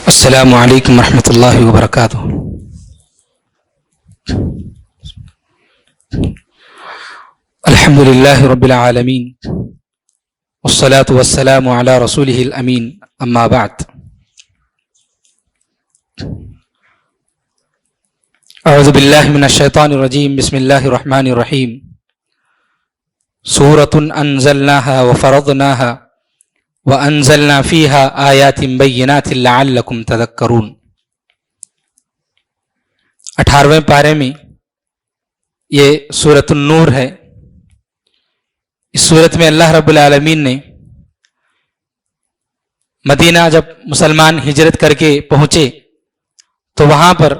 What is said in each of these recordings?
السلام علیکم ورحمۃ اللہ وبرکاتہ۔ الحمد للہ رب العالمین والصلاة والسلام علی رسولہ الامین، اما بعد۔ اعوذ باللہ من الشیطان الرجیم، بسم اللہ الرحمن الرحیم۔ سورۃ انزلناها وفرضناها وَأَنزَلْنَا فِيهَا آيَاتٍ بَيِّنَاتٍ لَعَلَّكُمْ تَذَكَّرُونَ۔ 18ویں پارے میں یہ سورۃ النور ہے۔ اس سورت میں اللہ رب العالمین نے مدینہ جب مسلمان ہجرت کر کے پہنچے تو وہاں پر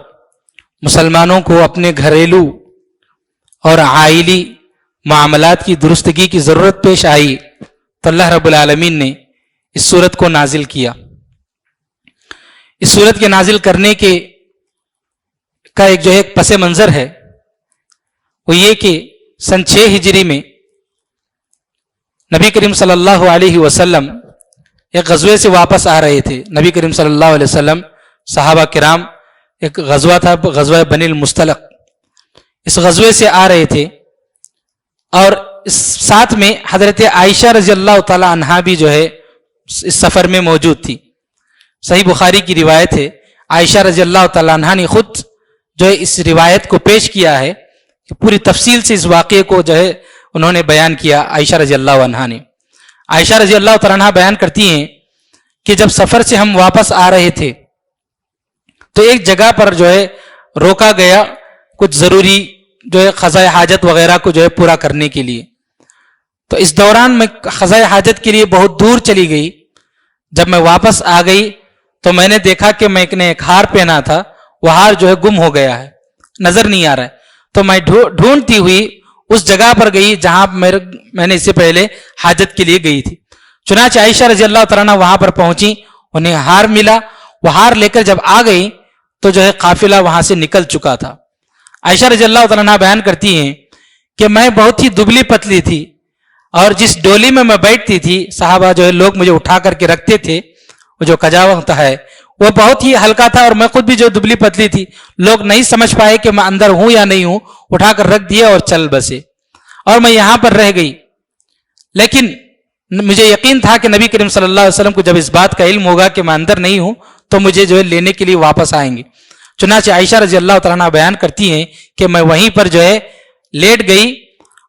مسلمانوں کو اپنے گھریلو اور عائلی معاملات کی درستگی کی ضرورت پیش آئی تو اللہ رب العالمین نے اس سورت کو نازل کیا۔ اس سورت کے نازل کرنے کا ایک پس منظر ہے، وہ یہ کہ سن 6 ہجری میں نبی کریم صلی اللہ علیہ وسلم ایک غزوے سے واپس آ رہے تھے۔ نبی کریم صلی اللہ علیہ وسلم، صحابہ کرام، ایک غزوہ تھا، غزوہ بنی المصطلق، اس غزوے سے آ رہے تھے، اور اس ساتھ میں حضرت عائشہ رضی اللہ تعالی عنہا بھی جو ہے اس سفر میں موجود تھی۔ صحیح بخاری کی روایت ہے، عائشہ رضی اللہ تعالی عنہا نے خود جو ہے اس روایت کو پیش کیا ہے، کہ پوری تفصیل سے اس واقعے کو جو ہے انہوں نے بیان کیا۔ عائشہ رضی اللہ عنہا نے، عائشہ رضی اللہ تعالی عنہا بیان کرتی ہیں کہ جب سفر سے ہم واپس آ رہے تھے تو ایک جگہ پر جو ہے روکا گیا، کچھ ضروری جو ہے قضاء حاجت وغیرہ کو جو ہے پورا کرنے کے لیے۔ تو اس دوران میں قضاء حاجت کے لیے بہت دور چلی گئی۔ جب میں واپس آ گئی تو میں نے دیکھا کہ میں نے ایک ہار پہنا تھا، وہ ہار جو ہے گم ہو گیا ہے، نظر نہیں آ رہا ہے۔ تو میں ڈھونڈتی ہوئی اس جگہ پر گئی جہاں میں نے اس سے پہلے حاجت کے لیے گئی تھی۔ چنانچہ عائشہ رضی اللہ تعالیٰ عنہ وہاں پر پہنچی، انہیں ہار ملا، وہ ہار لے کر جب آ گئی تو جو ہے قافلہ وہاں سے نکل چکا تھا۔ عائشہ رضی اللہ تعالیٰ عنہ بیان کرتی ہیں کہ میں بہت ہی دبلی پتلی تھی، اور جس ڈولی میں بیٹھتی تھی صحابہ جو ہے لوگ مجھے اٹھا کر کے رکھتے تھے، وہ جو کجاوا ہوتا ہے وہ بہت ہی ہلکا تھا، اور میں خود بھی جو دبلی پتلی تھی، لوگ نہیں سمجھ پائے کہ میں اندر ہوں یا نہیں ہوں، اٹھا کر رکھ دیا اور چل بسے، اور میں یہاں پر رہ گئی۔ لیکن مجھے یقین تھا کہ نبی کریم صلی اللہ علیہ وسلم کو جب اس بات کا علم ہوگا کہ میں اندر نہیں ہوں تو مجھے جو ہے لینے کے لیے واپس آئیں گے۔ چنانچہ عائشہ رضی اللہ تعالیٰ عنہ بیان کرتی ہیں کہ میں وہیں پر جو ہے لیٹ گئی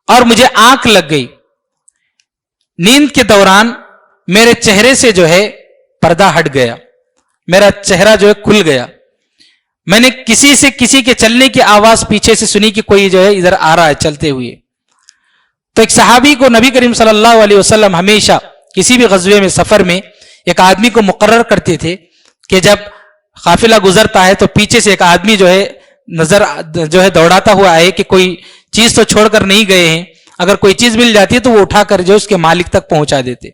اور مجھے آنکھ لگ گئی۔ نیند کے دوران میرے چہرے سے جو ہے پردہ ہٹ گیا، میرا چہرہ جو ہے کھل گیا۔ میں نے کسی کے چلنے کی آواز پیچھے سے سنی کہ کوئی جو ہے ادھر آ رہا ہے چلتے ہوئے۔ تو ایک صحابی کو نبی کریم صلی اللہ علیہ وسلم ہمیشہ کسی بھی غزوے میں، سفر میں ایک آدمی کو مقرر کرتے تھے کہ جب قافلہ گزرتا ہے تو پیچھے سے ایک آدمی جو ہے نظر جو ہے دوڑاتا ہوا آئے کہ کوئی چیز تو چھوڑ کر نہیں گئے ہیں، اگر کوئی چیز مل جاتی ہے تو وہ اٹھا کر جو اس کے مالک تک پہنچا دیتے۔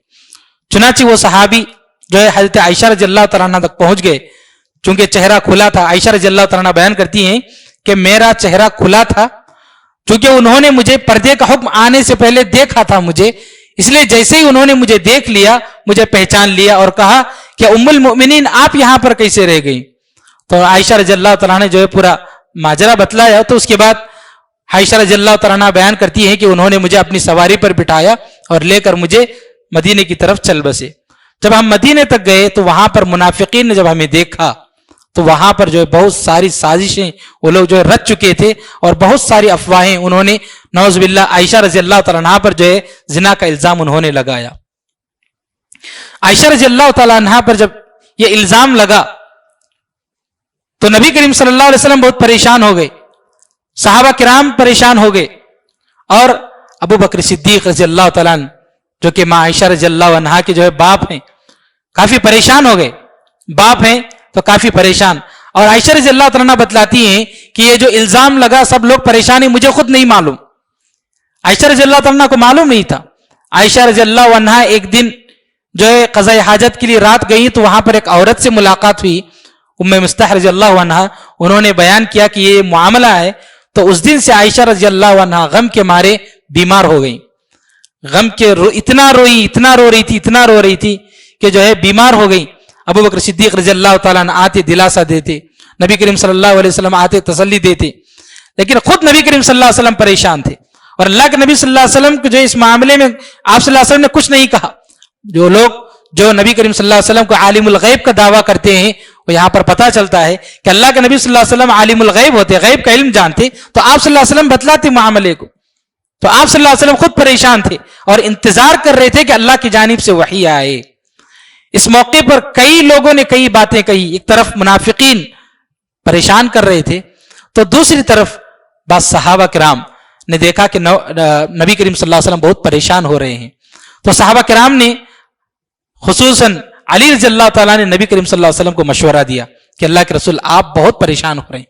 چنانچہ وہ صحابی جو ہے حضرت عائشہ رضی اللہ تعالیٰ عنہ تک پہنچ گئے، چونکہ چہرہ کھلا تھا۔ عائشہ رضی اللہ تعالیٰ عنہ بیان کرتی ہیں کہ میرا چہرہ کھلا تھا، چونکہ انہوں نے مجھے پردے کا حکم آنے سے پہلے دیکھا تھا مجھے، اس لیے جیسے ہی انہوں نے مجھے دیکھ لیا، مجھے پہچان لیا اور کہا کہ ام المؤمنین آپ یہاں پر کیسے رہ گئی؟ تو عائشہ رضی اللہ تعالیٰ نے جو ہے پورا ماجرا بتلایا۔ تو اس کے بعد عائشہ رضی اللہ تعالیٰ عنہ بیان کرتی ہیں کہ انہوں نے مجھے اپنی سواری پر بٹھایا اور لے کر مجھے مدینے کی طرف چل بسے۔ جب ہم مدینے تک گئے تو وہاں پر منافقین نے جب ہمیں دیکھا تو وہاں پر جو ہے بہت ساری سازشیں وہ لوگ جو ہے رچ چکے تھے، اور بہت ساری افواہیں انہوں نے نعوذ باللہ عائشہ رضی اللہ تعالیٰ عنہ پر جو ہے زنا کا الزام انہوں نے لگایا۔ عائشہ رضی اللہ تعالیٰ عنہ پر جب یہ الزام لگا تو نبی کریم صلی اللہ علیہ وسلم بہت پریشان ہو گئے، صحابہ کرام پریشان ہو گئے، اور ابو بکر صدیق رضی اللہ تعالیٰ عنہ جو کہ ماں عائشہ رضی اللہ عنہا کے جو ہے باپ ہیں، کافی پریشان ہو گئے۔ باپ ہیں تو کافی پریشان، اور عائشہ رضی اللہ تعالیٰ عنہ بتلاتی ہیں کہ یہ جو الزام لگا سب لوگ پریشان ہیں، مجھے خود نہیں معلوم، عائشہ رضی اللہ تعالیٰ عنہ کو معلوم نہیں تھا۔ عائشہ رضی اللہ عنہا ایک دن جو ہے قضاء حاجت کے لیے رات گئی تو وہاں پر ایک عورت سے ملاقات ہوئی، ام مستح رضی اللہ عنہا، انہوں نے بیان کیا کہ یہ معاملہ ہے۔ تو اس دن سے عائشہ رضی اللہ عنہا غم کے مارے بیمار ہو گئی، غم کے اتنا رو رہی تھی کہ جو ہے بیمار ہو گئی۔ ابو بکر صدیق رضی اللہ تعالیٰ عنہ آتے دلاسا دیتے, نبی کریم صلی اللہ علیہ وسلم آتے تسلی دیتے, لیکن خود نبی کریم صلی اللہ علیہ وسلم پریشان تھے. اور اللہ کے نبی صلی اللہ علیہ وسلم کو جو اس معاملے میں آپ صلی اللہ علیہ وسلم نے کچھ نہیں کہا. جو لوگ جو نبی کریم صلی اللہ علیہ وسلم کو عالم الغیب کا دعویٰ کرتے ہیں, وہ یہاں پر پتہ چلتا ہے کہ اللہ کے نبی صلی اللہ علیہ وسلم عالم الغیب ہوتے, غیب کا علم جانتے, تو آپ صلی اللہ علیہ وسلم بتلاتے معاملے کو. تو آپ صلی اللہ علیہ وسلم خود پریشان تھے اور انتظار کر رہے تھے کہ اللہ کی جانب سے وحی آئے. اس موقع پر کئی لوگوں نے کئی باتیں کہی. ایک طرف منافقین پریشان کر رہے تھے, تو دوسری طرف بعض صحابہ کرام نے دیکھا کہ نبی کریم صلی اللہ علیہ وسلم بہت پریشان ہو رہے ہیں. تو صحابہ کرام نے خصوصاً علی رضی اللہ تعالیٰ نے نبی کریم صلی اللہ علیہ وسلم کو مشورہ دیا کہ اللہ کے رسول آپ بہت پریشان ہو رہے ہیں,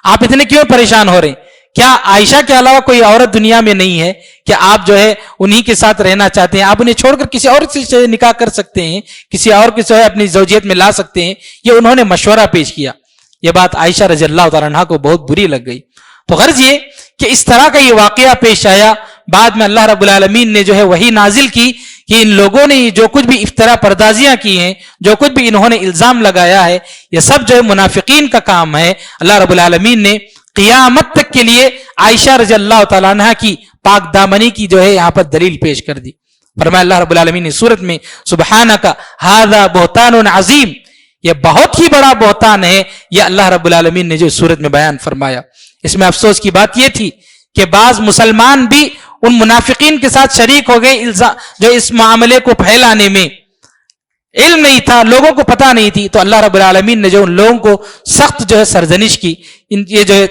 آپ اتنے کیوں پریشان ہو رہے ہیں؟ کیا عائشہ کے علاوہ کوئی عورت دنیا میں نہیں ہے کہ آپ جو ہے انہی کے ساتھ رہنا چاہتے ہیں؟ آپ انہیں چھوڑ کر کسی اور سے نکاح کر سکتے ہیں, کسی اور کی جو ہے اپنی زوجیت میں لا سکتے ہیں. یہ انہوں نے مشورہ پیش کیا. یہ بات عائشہ رضی اللہ تعالیٰ عنہا کو بہت بری لگ گئی. تو غرض یہ کہ اس طرح کا یہ واقعہ پیش آیا. بعد میں اللہ رب العالمین نے جو ہے وہی نازل کی کہ ان لوگوں نے جو کچھ بھی افترا پردازیاں کی ہیں, جو کچھ بھی انہوں نے الزام لگایا ہے, یہ سب جو ہے منافقین کا کام ہے. اللہ رب العالمین نے قیامت تک کے لیے عائشہ رضی اللہ تعالیٰ عنہ کی پاک دامنی کی جو ہے یہاں پر دلیل پیش کر دی. فرمایا اللہ رب العالمین نے سورت میں سبحانک ھذا بہتان عظیم, یہ بہت ہی بڑا بہتان ہے, یہ اللہ رب العالمین نے جو سورت میں بیان فرمایا. اس میں افسوس کی بات یہ تھی کہ بعض مسلمان بھی ان منافقین کے ساتھ شریک ہو گئے جو اس معاملے کو پھیلانے میں. علم نہیں تھا, لوگوں کو پتہ نہیں تھی, تو اللہ رب العالمین نے جو ان لوگوں کو سخت جو ہے سرزنش کی. یہ جو ہے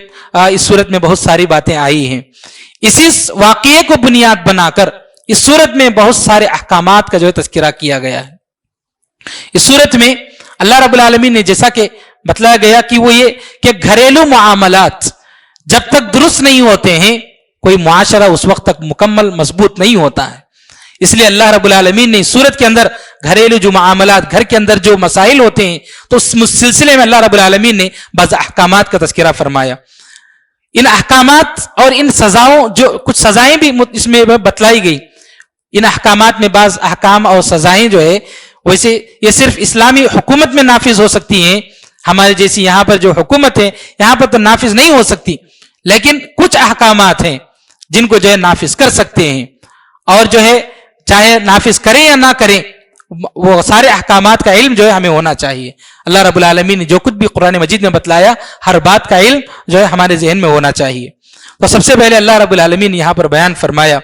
اس صورت میں بہت ساری باتیں آئی ہیں. اسی واقعے کو بنیاد بنا کر اس صورت میں بہت سارے احکامات کا جو ہے تذکرہ کیا گیا ہے. اس صورت میں اللہ رب العالمین نے جیسا کہ بتلایا گیا کہ وہ یہ کہ گھریلو معاملات جب تک درست نہیں ہوتے ہیں, کوئی معاشرہ اس وقت تک مکمل مضبوط نہیں ہوتا ہے. اس لیے اللہ رب العالمین نے اس صورت کے اندر گھریلو جو معاملات, گھر کے اندر جو مسائل ہوتے ہیں, تو اس سلسلے میں اللہ رب العالمین نے بعض احکامات کا تذکرہ فرمایا. ان احکامات اور ان سزاؤں, جو کچھ سزائیں بھی اس میں بتلائی گئی. ان احکامات میں بعض احکام اور سزائیں جو ہے ویسے یہ صرف اسلامی حکومت میں نافذ ہو سکتی ہیں. ہمارے جیسی یہاں پر جو حکومت ہے یہاں پر تو نافذ نہیں ہو سکتی, لیکن کچھ احکامات ہیں جن کو جو ہے نافذ کر سکتے ہیں. اور جو ہے چاہے نافذ کریں یا نہ کریں, وہ سارے احکامات کا علم جو ہے ہمیں ہونا چاہیے. اللہ رب العالمین نے جو کچھ بھی قرآن مجید میں بتلایا, ہر بات کا علم جو ہے ہمارے ذہن میں ہونا چاہیے. تو سب سے پہلے اللہ رب العالمین نے یہاں پر بیان فرمایا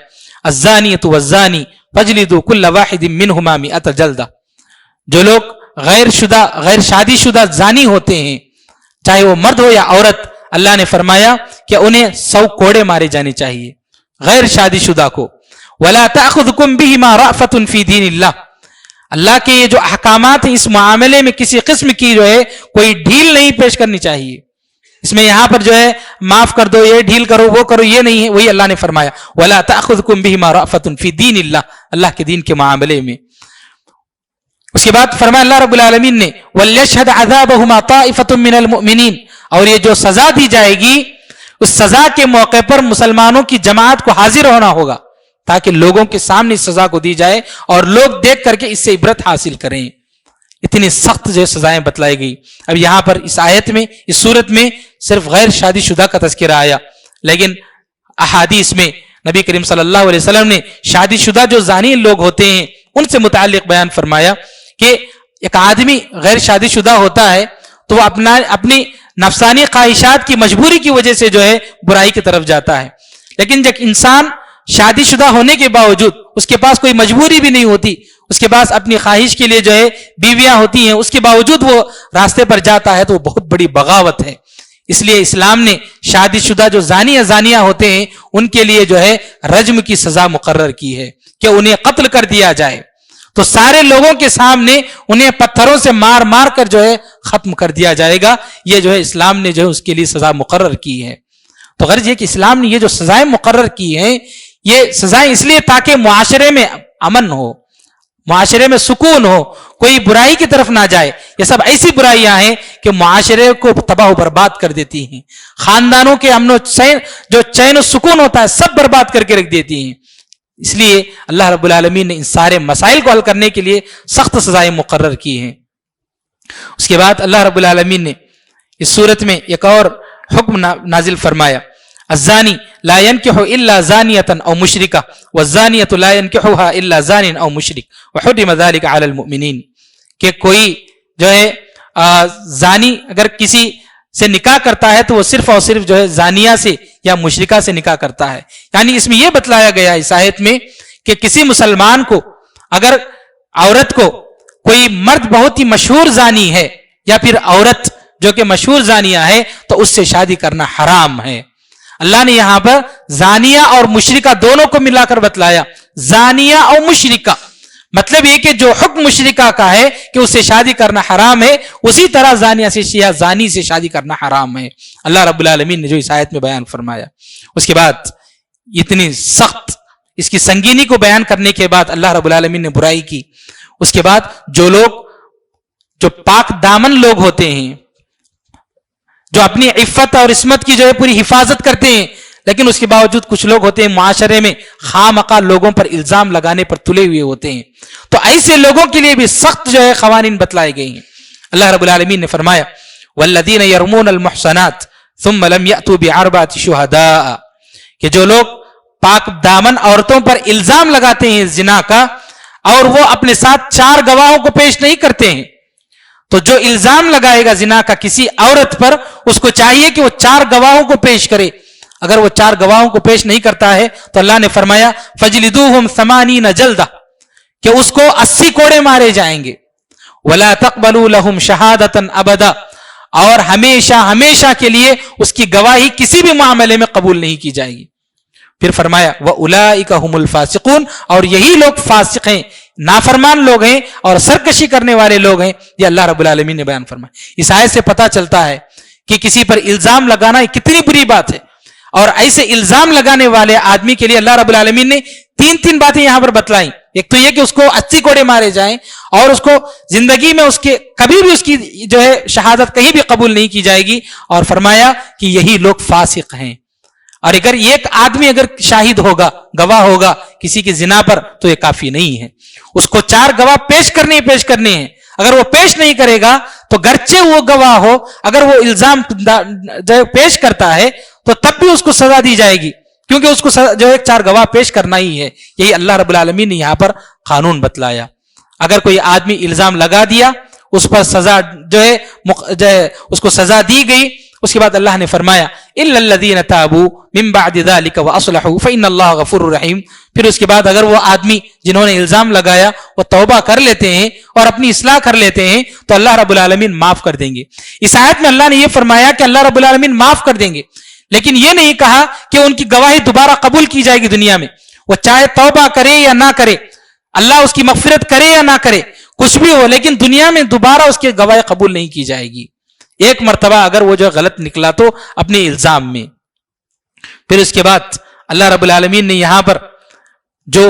الزانیۃ والزانی فاجلدوا کل واحد منہما مئۃ جلدہ. جو لوگ غیر شادی شدہ زانی ہوتے ہیں, چاہے وہ مرد ہو یا عورت, اللہ نے فرمایا کہ انہیں 100 کوڑے مارے جانے چاہیے غیر شادی شدہ کو. ولا تأخذکم بہما رأفۃ فی دین اللہ. اللہ کے یہ جو احکامات ہیں اس معاملے میں کسی قسم کی جو ہے کوئی ڈھیل نہیں پیش کرنی چاہیے. اس میں یہاں پر جو ہے معاف کر دو, یہ ڈھیل کرو, وہ کرو, یہ نہیں ہے. وہی اللہ نے فرمایا ولا تأخذکم بہما رأفۃ فی دین اللہ, اللہ کے دین کے معاملے میں. اس کے بعد فرمایا اللہ رب العالمین نے وَلْيَشْهَدْ عَذَابَهُمَا طَائِفَةٌ مِّنَ الْمُؤْمِنِينَ, اور یہ جو سزا دی جائے گی اس سزا کے موقع پر مسلمانوں کی جماعت کو حاضر ہونا ہوگا تاکہ لوگوں کے سامنے اس سزا کو دی جائے اور لوگ دیکھ کر کے اس سے عبرت حاصل کریں. اتنی سخت جو سزائیں بتلائی گئی. اب یہاں پر اس آیت میں, اس صورت میں صرف غیر شادی شدہ کا تذکرہ آیا, لیکن احادیث میں نبی کریم صلی اللہ علیہ وسلم نے شادی شدہ جو زانی لوگ ہوتے ہیں ان سے متعلق بیان فرمایا کہ ایک آدمی غیر شادی شدہ ہوتا ہے تو وہ اپنی نفسانی خواہشات کی مجبوری کی وجہ سے جو ہے برائی کی طرف جاتا ہے. لیکن جب انسان شادی شدہ ہونے کے باوجود اس کے پاس کوئی مجبوری بھی نہیں ہوتی, اس کے پاس اپنی خواہش کے لیے جو ہے بیویاں ہوتی ہیں, اس کے باوجود وہ راستے پر جاتا ہے تو وہ بہت بڑی بغاوت ہے. اس لیے اسلام نے شادی شدہ جو زانی یا زانیہ ہوتے ہیں ان کے لیے جو ہے رجم کی سزا مقرر کی ہے کہ انہیں قتل کر دیا جائے. تو سارے لوگوں کے سامنے انہیں پتھروں سے مار مار کر جو ہے ختم کر دیا جائے گا. یہ جو ہے اسلام نے جو ہے اس کے لیے سزا مقرر کی ہے. تو غرض یہ کہ اسلام نے یہ جو سزائیں مقرر کی ہیں یہ سزائیں اس لیے تاکہ معاشرے میں امن ہو, معاشرے میں سکون ہو, کوئی برائی کی طرف نہ جائے. یہ سب ایسی برائیاں ہیں کہ معاشرے کو تباہ و برباد کر دیتی ہیں, خاندانوں کے امن و جو چین و سکون ہوتا ہے سب برباد کر کے رکھ دیتی ہیں. اس لیے اللہ رب العالمین نے ان سارے مسائل کو حل کرنے کے لیے سخت سزائیں مقرر کی ہیں. اس کے بعد اللہ رب العالمین نے اس صورت میں ایک اور حکم نازل فرمایا، الزانی لا ينكح الا زانیۃ او مشرکہ والزانیۃ لا ينكحها الا زان او مشرک وحرم ذلك على المؤمنین، کہ کوئی جو ہے زانی اگر کسی سے نکاح کرتا ہے تو وہ صرف اور صرف جو ہے زانیہ سے یا مشرکہ سے نکاح کرتا ہے. یعنی اس میں یہ بتلایا گیا اس آیت میں کہ کسی مسلمان کو اگر عورت کو کوئی مرد بہت ہی مشہور زانی ہے یا پھر عورت جو کہ مشہور زانیہ ہے تو اس سے شادی کرنا حرام ہے. اللہ نے یہاں پر زانیہ اور مشرکہ دونوں کو ملا کر بتلایا، زانیہ اور مشرکہ، مطلب یہ کہ جو حکم مشرکہ کا ہے کہ اس سے شادی کرنا حرام ہے، اسی طرح زانیہ سے یا زانی سے شادی کرنا حرام ہے. اللہ رب العالمین نے جو اس آیت میں بیان فرمایا. اس کے بعد اتنی سخت اس کی سنگینی کو بیان کرنے کے بعد اللہ رب العالمین نے برائی کی. اس کے بعد جو پاک دامن لوگ ہوتے ہیں، جو اپنی عفت اور عصمت کی جو ہے پوری حفاظت کرتے ہیں، لیکن اس کے باوجود کچھ لوگ ہوتے ہیں معاشرے میں خواہ مخواہ لوگوں پر الزام لگانے پر تلے ہوئے ہوتے ہیں، تو ایسے لوگوں کے لیے بھی سخت جو ہے قوانین بتلائے گئے ہیں. اللہ رب العالمین نے فرمایا والذین یرمون المحصنات ثم لم یأتوا بأربعة شہداء، کہ جو لوگ پاک دامن عورتوں پر الزام لگاتے ہیں زنا کا اور وہ اپنے ساتھ 4 گواہوں کو پیش نہیں کرتے ہیں، تو جو الزام لگائے گا زنا کا کسی عورت پر اس کو چاہیے کہ وہ 4 گواہوں کو پیش کرے. اگر وہ 4 گواہوں کو پیش نہیں کرتا ہے تو اللہ نے فرمایا فجلدوہم 80 جلدہ، کہ اس کو 80 کوڑے مارے جائیں گے. ولا تقبلوا لهم شہادۃ ابدا، اور ہمیشہ ہمیشہ کے لیے اس کی گواہی کسی بھی معاملے میں قبول نہیں کی جائے گی. پھر فرمایا وَأُولَئِكَ هُمُ الْفَاسِقُونَ، اور یہی لوگ فاسق ہیں، نافرمان لوگ ہیں اور سرکشی کرنے والے لوگ ہیں. یہ اللہ رب العالمین نے بیان فرمایا. اس آیت سے پتہ چلتا ہے کہ کسی پر الزام لگانا کتنی بری بات ہے، اور ایسے الزام لگانے والے آدمی کے لیے اللہ رب العالمین نے 3 باتیں یہاں پر بتلائیں. ایک تو یہ کہ اس کو 80 کوڑے مارے جائیں، اور اس کو زندگی میں اس کے کبھی بھی اس کی جو ہے شہادت کہیں بھی قبول نہیں کی جائے گی، اور فرمایا کہ یہی لوگ فاسق ہیں. اور اگر ایک آدمی اگر شاہد ہوگا، گواہ ہوگا کسی کی زنا پر، تو یہ کافی نہیں ہے، اس کو 4 گواہ پیش کرنے ہیں. اگر وہ پیش نہیں کرے گا تو گرچہ وہ گواہ ہو، اگر وہ الزام پیش کرتا ہے تو تب بھی اس کو سزا دی جائے گی، کیونکہ اس کو جو ہے 4 گواہ پیش کرنا ہی ہے. یہی اللہ رب العالمین نے یہاں پر قانون بتلایا. اگر کوئی آدمی الزام لگا دیا، اس پر سزا جو ہے اس کو سزا دی گئی. اس کے بعد اللہ نے فرمایا الا الذين تابوا من بعد ذلك واصلحوا فان الله غفور رحیم. پھر اس کے بعد اگر وہ آدمی جنہوں نے الزام لگایا وہ توبہ کر لیتے ہیں اور اپنی اصلاح کر لیتے ہیں تو اللہ رب العالمین معاف کر دیں گے. اس آیت میں اللہ نے یہ فرمایا کہ اللہ رب العالمین معاف کر دیں گے، لیکن یہ نہیں کہا کہ ان کی گواہی دوبارہ قبول کی جائے گی دنیا میں. وہ چاہے توبہ کرے یا نہ کرے، اللہ اس کی مغفرت کرے یا نہ کرے، کچھ بھی ہو، لیکن دنیا میں دوبارہ اس کی گواہی قبول نہیں کی جائے گی. ایک مرتبہ اگر وہ جو غلط نکلا تو اپنے الزام میں. پھر اس کے بعد اللہ رب العالمین نے یہاں پر جو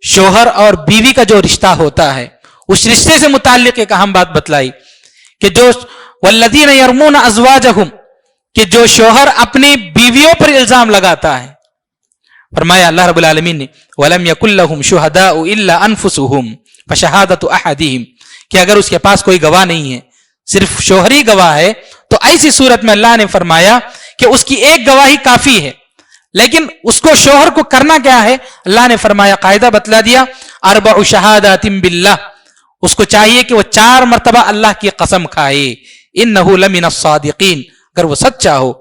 شوہر اور بیوی کا جو رشتہ ہوتا ہے اس رشتے سے متعلق ایک اہم بات بتلائی کہ جو والذین یرمون ازواجہم، کہ جو شوہر اپنی بیویوں پر الزام لگاتا ہے، فرمایا اللہ رب العالمین نے وَلَمْ يَكُنْ لَهُمْ شُهَدَاءُ إِلَّا أَنفُسُهُمْ فَشَهَادَةُ أَحَدِهِمْ، کہ اگر اس کے پاس کوئی گواہ نہیں ہے، صرف شوہر ہی گواہ ہے، تو ایسی صورت میں اللہ نے فرمایا کہ اس کی ایک گواہی کافی ہے. لیکن اس کو شوہر کو کرنا کیا ہے؟ اللہ نے فرمایا، قاعدہ بتلا دیا 4 شہادات باللہ، اس کو چاہیے کہ وہ 4 مرتبہ اللہ کی قسم کھائے، انہ لمن الصادقین، اگر وہ سچا ہو.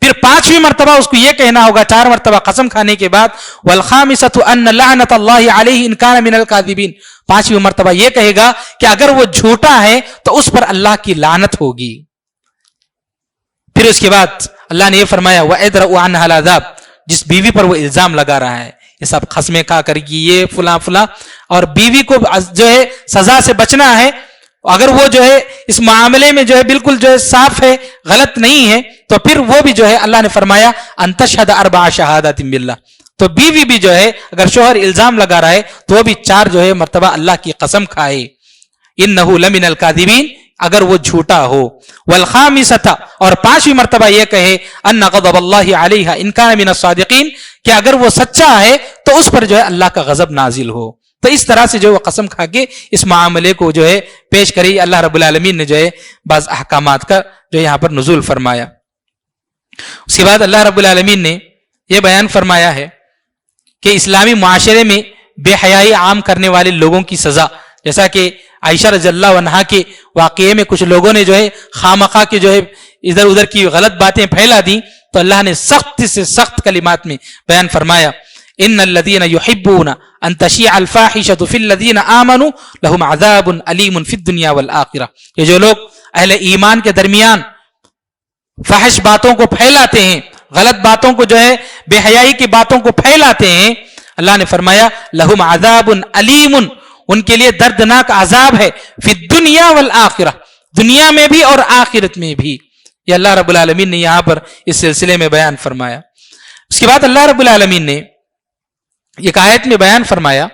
پھر 5ویں مرتبہ اس کو یہ کہنا ہوگا 4 مرتبہ قسم کھانے کے بعد والخامسۃ ان لعنت اللہ علیہ ان کان من الکاذبین، 5ویں مرتبہ یہ کہے گا کہ اگر وہ جھوٹا ہے تو اس پر اللہ کی لعنت ہوگی. پھر اس کے بعد اللہ نے یہ فرمایا وَأَدْرَأُ عَنْهَا الْعَذَابَ، جس بیوی پر وہ الزام لگا رہا ہے، یہ سب قسمیں کھا کر کی یہ فلاں فلاں، اور بیوی کو جو ہے سزا سے بچنا ہے. اگر وہ جو ہے اس معاملے میں جو ہے بالکل جو ہے صاف ہے، غلط نہیں ہے، تو پھر وہ بھی جو ہے اللہ نے فرمایا ان تشہد 4 شہادات باللہ، تو بیوی بھی جو ہے اگر شوہر الزام لگا رہا ہے تو وہ بھی 4 جو ہے مرتبہ اللہ کی قسم کھائے، انہ لمن الکاذبین، اگر وہ جھوٹا ہو. والخامسۃ، اور 5ویں مرتبہ یہ کہے ان غضب اللہ علیہ ان کان من الصادقین، کہ اگر وہ سچا ہے تو اس پر جو ہے اللہ کا غضب نازل ہو. تو اس طرح سے جو وہ قسم کھا کے اس معاملے کو جو ہے پیش کری. اللہ رب العالمین نے جو ہے بعض احکامات کا جو یہاں پر نزول فرمایا. اس کے بعد اللہ رب العالمین نے یہ بیان فرمایا ہے کہ اسلامی معاشرے میں بے حیائی عام کرنے والے لوگوں کی سزا، جیسا کہ عائشہ رضی اللہ عنہا کے واقعے میں کچھ لوگوں نے جو ہے خامخواہ کے جو ہے ادھر ادھر کی غلط باتیں پھیلا دی، تو اللہ نے سخت سے سخت کلمات میں بیان فرمایا ان الذين يحبون ان تشيع الفاحشة في الذين آمنوا لهم عذاب أليم في الدنيا والآخرة. یہ جو لوگ اہل ایمان کے درمیان فحش باتوں کو پھیلاتے ہیں، غلط باتوں کو جو ہے بے حیائی کی باتوں کو پھیلاتے ہیں، اللہ نے فرمایا لهم عذاب أليم، ان کے لیے دردناک عذاب ہے، فی الدنیا والآخرہ، دنیا میں بھی اور آخرت میں بھی. یہ اللہ رب العالمین نے یہاں پر اس سلسلے میں بیان فرمایا. اس کے بعد اللہ رب العالمین نے ایک آیت میں بیان فرمایا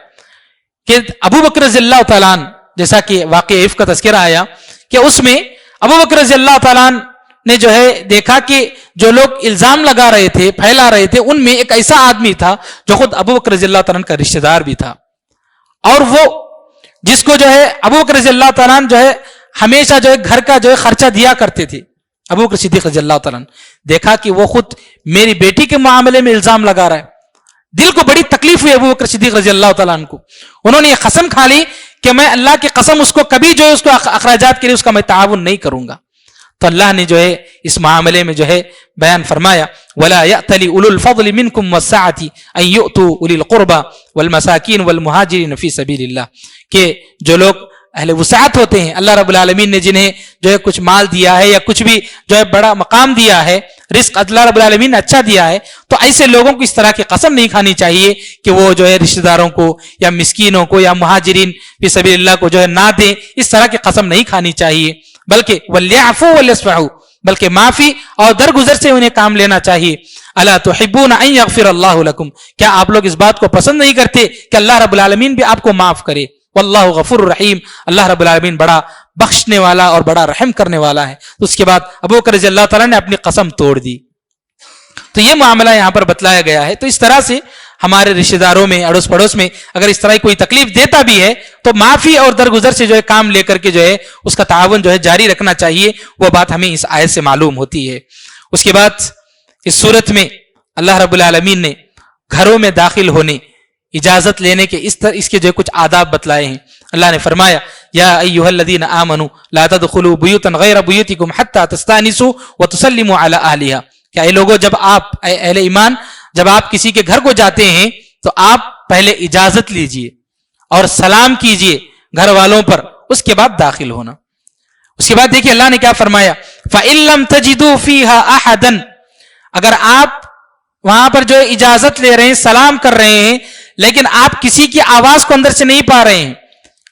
کہ ابو بکر رضی اللہ تعالیٰ عنہ، جیسا کہ واقعہ عفق کا تذکرہ آیا کہ اس میں ابو بکر رضی اللہ تعالیٰ عنہ نے جو ہے دیکھا کہ جو لوگ الزام لگا رہے تھے، پھیلا رہے تھے، ان میں ایک ایسا آدمی تھا جو خود ابو بکر رضی اللہ تعالیٰ عنہ کا رشتہ دار بھی تھا، اور وہ جس کو جو ہے ابو بکر رضی اللہ تعالیٰ عنہ جو ہے ہمیشہ جو ہے گھر کا جو ہے خرچہ دیا کرتے تھے. ابو بکر صدیق رضی اللہ تعالیٰ عنہ دیکھا کہ وہ خود میری بیٹی کے معاملے میں الزام لگا رہا ہے. دل کو بڑی تکلیف ہوئی ابو بکر صدیق رضی اللہ تعالیٰ عنہ کو. انہوں نے یہ قسم کھا لی کہ میں اللہ کی قسم اس کو کبھی جو ہے اس کو اخراجات کے لیے اس کا میں تعاون نہیں کروں گا. تو اللہ نے جو ہے اس معاملے میں جو ہے بیان فرمایا وَلَا يَأْتَلِ أُولُو الْفَضْلِ مِنْكُمْ وَالسَّعَةِ أَنْ يُؤْتُوا أُولِي الْقُرْبَى وَالْمَسَاكِينِ وَالْمُهَاجِرِينَ فِي سَبِيلِ اللَّهِ، کہ جو لوگ اہل وسعت ہوتے ہیں، اللہ رب العالمین نے جنہیں جو ہے کچھ مال دیا ہے یا کچھ بھی جو ہے بڑا مقام دیا ہے، رزق اللہ رب العالمین نے اچھا دیا ہے، تو ایسے لوگوں کو اس طرح کی قسم نہیں کھانی چاہیے کہ وہ جو ہے رشتہ داروں کو یا مسکینوں کو یا مہاجرین فی سبیل اللہ کو جو ہے نہ دیں. اس طرح کی قسم نہیں کھانی چاہیے، بلکہ وَلْيَعْفُوا وَلْيَصْفَحُوا، بلکہ معافی اور درگزر سے انہیں کام لینا چاہیے. الا تحبون ان یغفر اللہ لکم، کیا آپ لوگ اس بات کو پسند نہیں کرتے کہ اللہ رب العالمین بھی آپ کو معاف کرے. واللہ غفور الرحیم، اللہ رب العالمین بڑا بخشنے والا اور بڑا رحم کرنے والا ہے. تو اس کے بعد ابو بکر رضی اللہ تعالیٰ نے اپنی قسم توڑ دی. تو یہ معاملہ یہاں پر بتلایا گیا ہے. تو اس طرح سے ہمارے رشتہ داروں میں، اڑوس پڑوس میں اگر اس طرح کوئی تکلیف دیتا بھی ہے تو معافی اور درگزر سے جو ہے کام لے کر کے جو ہے اس کا تعاون جو ہے جاری رکھنا چاہیے. وہ بات ہمیں اس آیت سے معلوم ہوتی ہے. اس کے بعد اس صورت میں اللہ رب العالمین نے گھروں میں داخل ہونے، اجازت لینے کے اس کے جو کچھ آداب بتلائے ہیں. اللہ نے فرمایا یا ایھا الذین آمنوا لا تدخلوا بیوتا غیر بیوتکم حتی تستأنسوا وتسلموا علی اہلھا، کہ اے لوگوں جب آپ اہل ایمان جب آپ کسی کے گھر کو جاتے ہیں تو آپ پہلے اجازت لیجئے اور سلام کیجئے گھر والوں پر، اس کے بعد داخل ہونا. اس کے بعد دیکھیے اللہ نے کیا فرمایا فَإِن لَّمْ تَجِدُوا فِيهَا أَحَدًا، اگر آپ وہاں پر جو اجازت لے رہے ہیں، سلام کر رہے ہیں، لیکن آپ کسی کی آواز کو اندر سے نہیں پا رہے ہیں،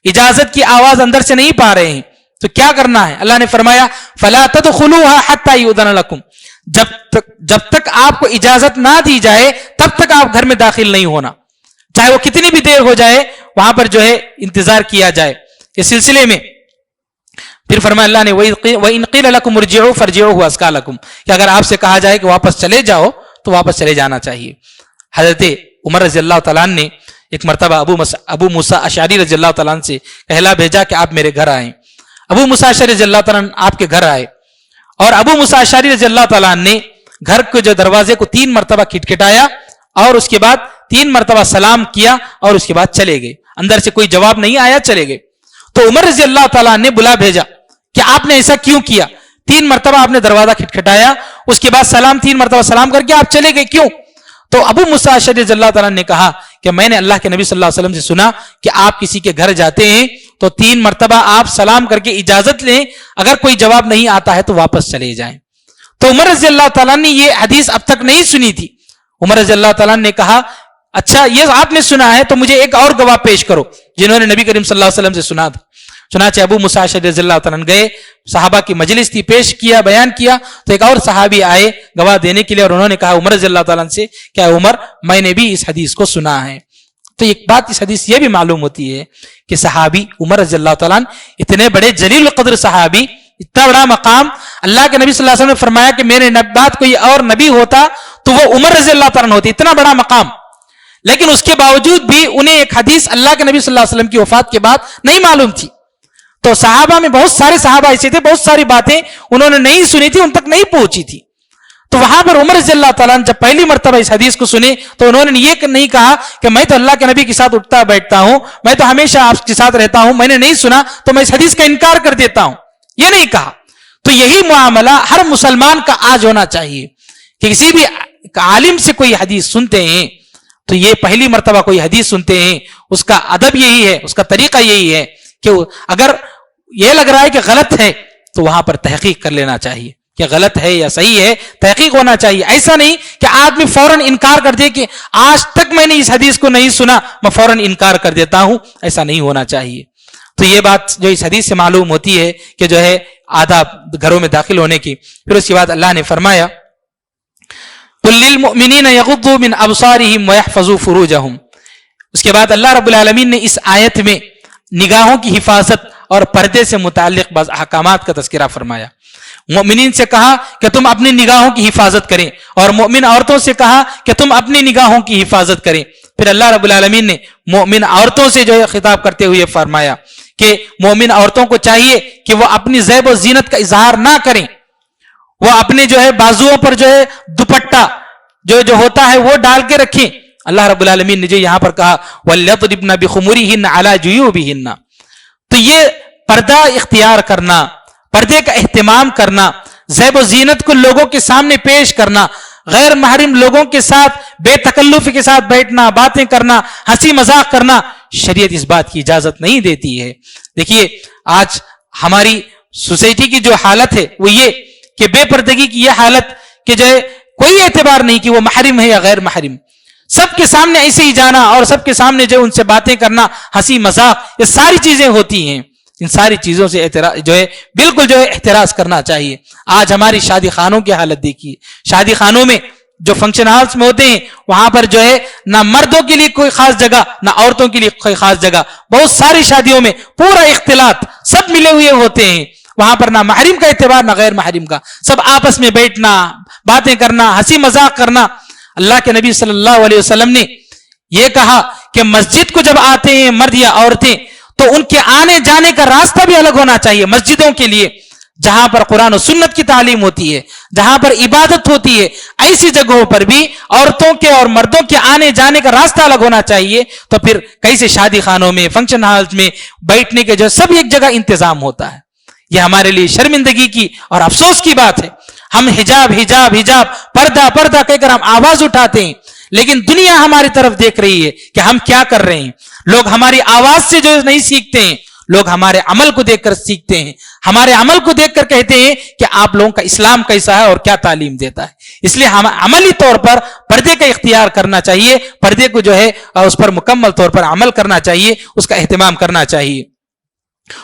اجازت کی آواز اندر سے نہیں پا رہے ہیں، تو کیا کرنا ہے؟ اللہ نے فرمایا فَلَا تَدْخُلُوهَا حَتَّى يُؤْذَنَ لَكُمْ، جب تک آپ کو اجازت نہ دی جائے تب تک آپ گھر میں داخل نہیں ہونا، چاہے وہ کتنی بھی دیر ہو جائے، وہاں پر جو ہے انتظار کیا جائے. اس سلسلے میں پھر فرمایا اللہ نے وَإِن قِيلَ لَكُمُ ارْجِعُوا فَارْجِعُوا هُوَ أَزْكَىٰ لَكُمْ، کہ اگر آپ سے کہا جائے کہ واپس چلے جاؤ تو واپس چلے جانا چاہیے. حضرت عمر رضی اللہ تعالیٰ عنہ نے ایک مرتبہ ابو موسیٰ اشعری رضی اللہ تعالیٰ عنہ سے کہلا بھیجا کہ آپ میرے گھر آئیں. ابو موسیٰ اشعری رضی اللہ تعالیٰ عنہ آپ کے گھر آئے، اور ابو موسیٰ اشعری رضی اللہ تعالیٰ عنہ نے گھر کے جو دروازے کو 3 مرتبہ کھٹکھٹایا اور اس کے بعد 3 مرتبہ سلام کیا اور اس کے بعد چلے گئے. اندر سے کوئی جواب نہیں آیا، چلے گئے. تو عمر رضی اللہ تعالیٰ عنہ نے بلا بھیجا کہ آپ نے ایسا کیوں کیا؟ 3 مرتبہ آپ نے دروازہ کھٹکھٹایا، اس کے بعد سلام 3 مرتبہ سلام کر کے آپ چلے گئے، کیوں؟ تو ابو موسیٰ اشعری رضی اللہ تعالیٰ نے کہا کہ میں نے اللہ کے نبی صلی اللہ علیہ وسلم سے سنا کہ آپ کسی کے گھر جاتے ہیں تو 3 مرتبہ آپ سلام کر کے اجازت لیں، اگر کوئی جواب نہیں آتا ہے تو واپس چلے جائیں. تو عمر رضی اللہ تعالیٰ نے یہ حدیث اب تک نہیں سنی تھی. عمر رضی اللہ تعالیٰ نے کہا اچھا یہ آپ نے سنا ہے تو مجھے ایک اور گواہ پیش کرو جنہوں نے نبی کریم صلی اللہ علیہ وسلم سے سنا تھا. چنانچہ ابو موسیٰ اشعری رضی اللہ تعالیٰ گئے، صحابہ کی مجلس تھی، پیش کیا، بیان کیا، تو ایک اور صحابی آئے گواہ دینے کے لیے، اور انہوں نے کہا عمر رضی اللہ تعالیٰ سے کیا عمر میں نے بھی اس حدیث کو سنا ہے. تو ایک بات اس حدیث یہ بھی معلوم ہوتی ہے کہ صحابی عمر رضی اللہ تعالیٰ اتنے بڑے جلیل القدر صحابی، اتنا بڑا مقام، اللہ کے نبی صلی اللہ علیہ وسلم نے فرمایا کہ میرے بعد کوئی اور نبی ہوتا تو وہ عمر رضی اللہ تعالیٰ ہوتی، اتنا بڑا مقام. لیکن اس کے باوجود بھی انہیں ایک حدیث اللہ کے نبی صلی اللہ علیہ وسلم کی وفات کے بعد نہیں معلوم تھی. تو صحابہ میں بہت سارے صحابہ ایسے تھے، بہت ساری باتیں انہوں نے نہیں سنی تھی، ان تک نہیں پہنچی تھی. تو وہاں پر عمر رضی اللہ تعالیٰ نے جب پہلی مرتبہ اس حدیث کو سنے تو انہوں نے یہ نہیں کہا کہ میں تو اللہ کے نبی کے ساتھ اٹھتا بیٹھتا ہوں، میں تو ہمیشہ آپ کے ساتھ رہتا ہوں، میں نے نہیں سنا تو میں اس حدیث کا انکار کر دیتا ہوں، یہ نہیں کہا. تو یہی معاملہ ہر مسلمان کا آج ہونا چاہیے کہ کسی بھی عالم سے کوئی حدیث سنتے ہیں تو یہ پہلی مرتبہ کوئی حدیث سنتے ہیں، اس کا ادب یہی ہے، اس کا طریقہ یہی ہے کہ اگر یہ لگ رہا ہے کہ غلط ہے تو وہاں پر تحقیق کر لینا چاہیے کہ غلط ہے یا صحیح ہے، تحقیق ہونا چاہیے. ایسا نہیں کہ آدمی فوراً انکار کر دے کہ آج تک میں نے اس حدیث کو نہیں سنا، میں فوراً انکار کر دیتا ہوں، ایسا نہیں ہونا چاہیے. تو یہ بات جو اس حدیث سے معلوم ہوتی ہے کہ جو ہے آداب گھروں میں داخل ہونے کی. پھر اس کے بعد اللہ نے فرمایا قُل لِّلْمُؤْمِنِينَ يَغُضُّوا مِنْ أَبْصَارِهِمْ وَيَحْفَظُوا فُرُوجَهُم. اس کے بعد اللہ رب العالمین نے اس آیت میں نگاہوں کی حفاظت اور پردے سے متعلق بعض احکامات کا تذکرہ فرمایا. مومنین سے کہا کہ تم اپنی نگاہوں کی حفاظت کریں، اور مومن عورتوں سے کہا کہ تم اپنی نگاہوں کی حفاظت کریں. پھر اللہ رب العالمین نے مومن عورتوں سے جو ہے خطاب کرتے ہوئے فرمایا کہ مومن عورتوں کو چاہیے کہ وہ اپنی زیب و زینت کا اظہار نہ کریں، وہ اپنے جو ہے بازوؤں پر جو ہے دوپٹہ جو ہوتا ہے وہ ڈال کے رکھیں. اللہ رب العالمین نے جو یہاں پر کہا وَلْيَضْرِبْنَ بِخُمُرِهِنَّ عَلَى جُيُوبِهِنَّ، تو یہ پردہ اختیار کرنا، پردے کا اہتمام کرنا، زیب و زینت کو لوگوں کے سامنے پیش کرنا، غیر محرم لوگوں کے ساتھ بے تکلف کے ساتھ بیٹھنا، باتیں کرنا، ہنسی مذاق کرنا، شریعت اس بات کی اجازت نہیں دیتی ہے. دیکھیے آج ہماری سوسائٹی کی جو حالت ہے وہ یہ کہ بے پردگی کی یہ حالت کہ جو ہے کوئی اعتبار نہیں کہ وہ محرم ہے یا غیر محرم، سب کے سامنے ایسے ہی جانا اور سب کے سامنے جو ان سے باتیں کرنا، ہنسی مذاق، یہ ساری چیزیں ہوتی ہیں. ان ساری چیزوں سے جو ہے بالکل جو ہے احتراز کرنا چاہیے. آج ہماری شادی خانوں کی حالت دیکھیے، شادی خانوں میں جو فنکشن ہالس میں ہوتے ہیں وہاں پر جو ہے نہ مردوں کے لیے کوئی خاص جگہ نہ عورتوں کے لیے کوئی خاص جگہ، بہت ساری شادیوں میں پورا اختلاط، سب ملے ہوئے ہوتے ہیں. وہاں پر نہ محرم کا اعتبار نہ غیر محرم کا، سب آپس میں بیٹھنا، باتیں کرنا، ہنسی مذاق کرنا. اللہ کے نبی صلی اللہ علیہ وسلم نے یہ کہا کہ مسجد کو جب آتے ہیں مرد یا عورتیں تو ان کے آنے جانے کا راستہ بھی الگ ہونا چاہیے. مسجدوں کے لیے جہاں پر قرآن و سنت کی تعلیم ہوتی ہے، جہاں پر عبادت ہوتی ہے، ایسی جگہوں پر بھی عورتوں کے اور مردوں کے آنے جانے کا راستہ الگ ہونا چاہیے. تو پھر کیسے شادی خانوں میں، فنکشن ہالز میں بیٹھنے کے جو سب ایک جگہ انتظام ہوتا ہے. یہ ہمارے لیے شرمندگی کی اور افسوس کی بات ہے. ہم حجاب حجاب حجاب، پردہ پردہ کہہ کر ہم آواز اٹھاتے ہیں، لیکن دنیا ہماری طرف دیکھ رہی ہے کہ ہم کیا کر رہے ہیں. لوگ ہماری آواز سے جو نہیں سیکھتے ہیں، لوگ ہمارے عمل کو دیکھ کر سیکھتے ہیں، ہمارے عمل کو دیکھ کر کہتے ہیں کہ آپ لوگوں کا اسلام کیسا ہے اور کیا تعلیم دیتا ہے. اس لیے ہم عملی طور پر پردے کا اختیار کرنا چاہیے، پردے کو جو ہے اس پر مکمل طور پر عمل کرنا چاہیے، اس کا اہتمام کرنا چاہیے.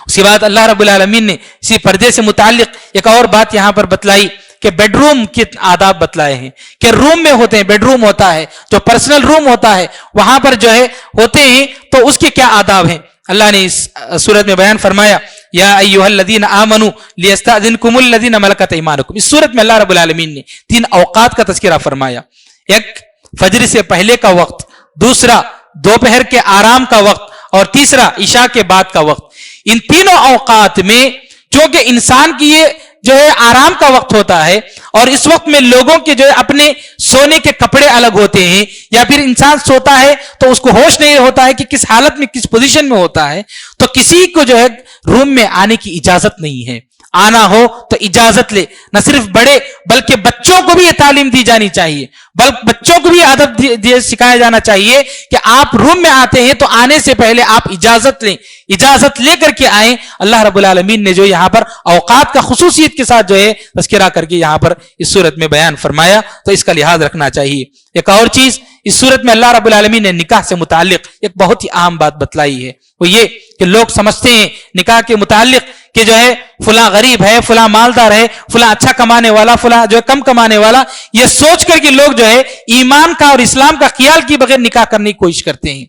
اس کے بعد اللہ رب العالمین نے اسی پردے سے متعلق ایک اور بات یہاں پر بتلائی کہ بیڈ روم کے آداب بتلائے ہیں کہ روم میں ہوتے ہیں، بیڈ روم ہوتا ہے جو پرسنل روم ہوتا ہے، وہاں پر جو ہے ہوتے ہیں تو اس کے کیا آداب ہیں. اللہ نے اس سورت میں بیان فرمایا یا ایھا الذین آمنوا لیستأذنکم الذین ملکت ایمانکم. اس سورت میں اللہ رب العالمین نے 3 اوقات کا تذکرہ فرمایا. ایک فجر سے پہلے کا وقت، دوسرا دوپہر کے آرام کا وقت، اور تیسرا عشاء کے بعد کا وقت. ان تینوں اوقات میں چونکہ انسان کی یہ جو ہے آرام کا وقت ہوتا ہے اور اس وقت میں لوگوں کے جو ہے اپنے سونے کے کپڑے الگ ہوتے ہیں، یا پھر انسان سوتا ہے تو اس کو ہوش نہیں ہوتا ہے کہ کس حالت میں کس پوزیشن میں ہوتا ہے، تو کسی کو جو ہے روم میں آنے کی اجازت نہیں ہے. آنا ہو تو اجازت لے. نہ صرف بڑے بلکہ بچوں کو بھی یہ تعلیم دی جانی چاہیے، بلکہ بچوں کو بھی ادب سکھایا جانا چاہیے کہ آپ روم میں آتے ہیں تو آنے سے پہلے آپ اجازت لیں، اجازت لے کر کے آئیں. اللہ رب العالمین نے جو یہاں پر اوقات کا خصوصیت کے ساتھ جو ہے تذکرہ کر کے یہاں پر اس صورت میں بیان فرمایا، تو اس کا لحاظ رکھنا چاہیے. ایک اور چیز اس صورت میں اللہ رب العالمین نے نکاح سے متعلق ایک بہت ہی اہم بات بتلائی ہے، وہ یہ کہ لوگ سمجھتے ہیں نکاح کے متعلق کہ جو ہے فلاں غریب ہے، فلاں مالدار ہے، فلاں اچھا کمانے والا، فلاں جو ہے کم کمانے والا، یہ سوچ کر کے لوگ جو ہے ایمان کا اور اسلام کا خیال کی بغیر نکاح کرنے کی کوشش کرتے ہیں.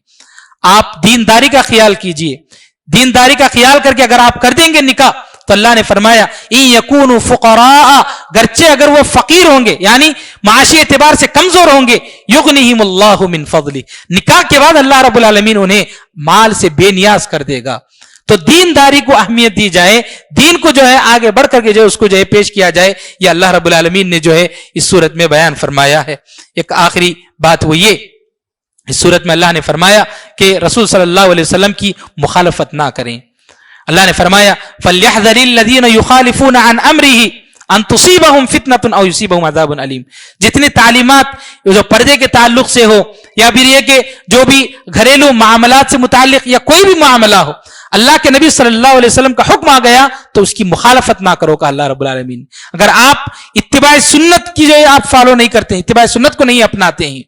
آپ دینداری کا خیال کیجئے. دینداری کا خیال کر کے اگر آپ کر دیں گے نکاح تو اللہ نے فرمایا ان یکونوا فقراء، گرچہ اگر وہ فقیر ہوں گے یعنی معاشی اعتبار سے کمزور ہوں گے، یغنیہم اللہ من فضلہ، نکاح کے بعد اللہ رب العالمین انہیں مال سے بے نیاز کر دے گا۔ تو دینداری کو اہمیت دی جائے، دین کو جو ہے آگے بڑھ کر کے جو اس کو جو ہے پیش کیا جائے، یہ اللہ رب العالمین نے جو ہے اس صورت میں بیان فرمایا ہے۔ ایک آخری بات وہ یہ، اس صورت میں اللہ نے فرمایا کہ رسول صلی اللہ علیہ وسلم کی مخالفت نہ کریں۔ اللہ نے فرمایا فَلْيَحْذَرِ الَّذِينَ يُخَالِفُونَ عَنْ أَمْرِهِ ان تصیبہم فتنۃ او یصیبہم عذاب علیم۔ جتنی تعلیمات جو پردے کے تعلق سے ہو، یا پھر یہ کہ جو بھی گھریلو معاملات سے متعلق یا کوئی بھی معاملہ ہو، اللہ کے نبی صلی اللہ علیہ وسلم کا حکم آ گیا تو اس کی مخالفت نہ کرو کہ اللہ رب العالمین۔ اگر آپ اتباع سنت کی جو ہے آپ فالو نہیں کرتے ہیں، اتباع سنت کو نہیں اپناتے ہیں،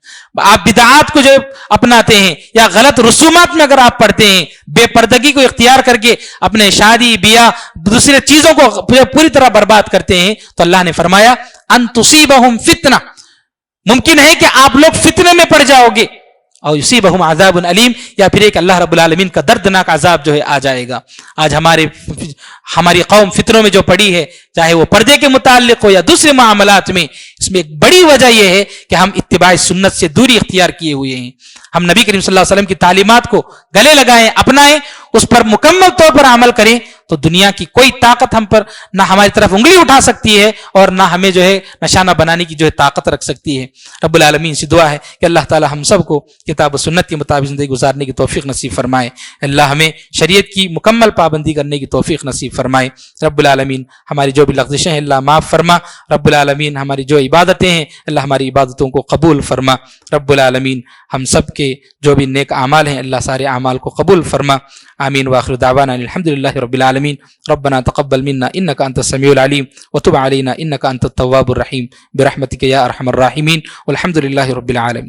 آپ بدعات کو جو اپناتے ہیں یا غلط رسومات میں اگر آپ پڑھتے ہیں، بے پردگی کو اختیار کر کے اپنے شادی بیاہ دوسرے چیزوں کو پوری طرح برباد کرتے ہیں، تو اللہ نے فرمایا ان تصیبہم فتنہ، ممکن ہے کہ آپ لوگ فتنے میں پڑ جاؤ گے، اور یصیبہم عذاب علیم، یا پھر ایک اللہ رب العالمین کا دردناک عذاب جو ہے آ جائے گا۔ آج ہماری قوم فتنوں میں جو پڑی ہے، چاہے وہ پردے کے متعلق ہو یا دوسرے معاملات میں، اس میں ایک بڑی وجہ یہ ہے کہ ہم اتباع سنت سے دوری اختیار کیے ہوئے ہیں۔ ہم نبی کریم صلی اللہ علیہ وسلم کی تعلیمات کو گلے لگائیں، اپنائیں، اس پر مکمل طور پر عمل کریں، تو دنیا کی کوئی طاقت ہم پر نہ ہماری طرف انگلی اٹھا سکتی ہے اور نہ ہمیں جو ہے نشانہ بنانے کی جو ہے طاقت رکھ سکتی ہے۔ رب العالمین سے دعا ہے کہ اللہ تعالی ہم سب کو کتاب و سنت کے مطابق زندگی گزارنے کی توفیق نصیب فرمائے، اللہ ہمیں شریعت کی مکمل پابندی کرنے کی توفیق نصیب فرمائے۔ رب العالمین ہماری جو بھی لغزشیں ہیں اللہ معاف فرما، رب العالمین ہماری جو عبادتیں ہیں اللہ ہماری عبادتوں کو قبول فرما، رب العالمین ہم سب کے جو بھی نیک اعمال ہیں اللہ سارے اعمال کو قبول فرما، آمین۔ وآخر دعوانا الحمدللہ رب العالمین، ربنا تقبل منا انك انت السميع العليم وتب علينا انك انت التواب الرحيم برحمتك يا ارحم الراحمين والحمد لله رب العالمين۔